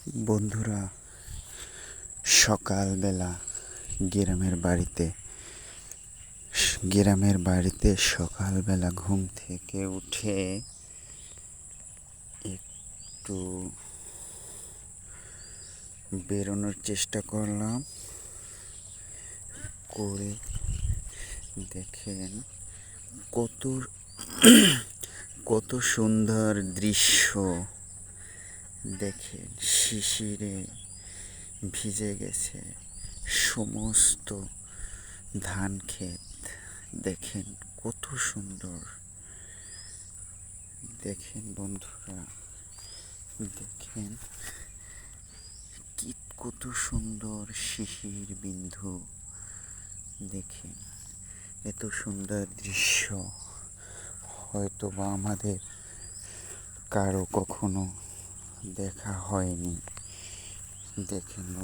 বন্ধুরা, সকালবেলা গ্রামের বাড়িতে সকালবেলা ঘুম থেকে উঠে একটু বেরোনোর চেষ্টা করলাম। করে দেখেন কত কত সুন্দর দৃশ্য। দেখেন শিশিরে ভিজে গেছে সমস্ত ধান ক্ষেত। দেখেন কত সুন্দর। দেখেন বন্ধুরা, দেখেন কত সুন্দর শিশির বিন্দু। দেখেন এত সুন্দর দৃশ্য হয়তো বা আমাদের কারো কখনো দেখা হয়নি। দেখেন।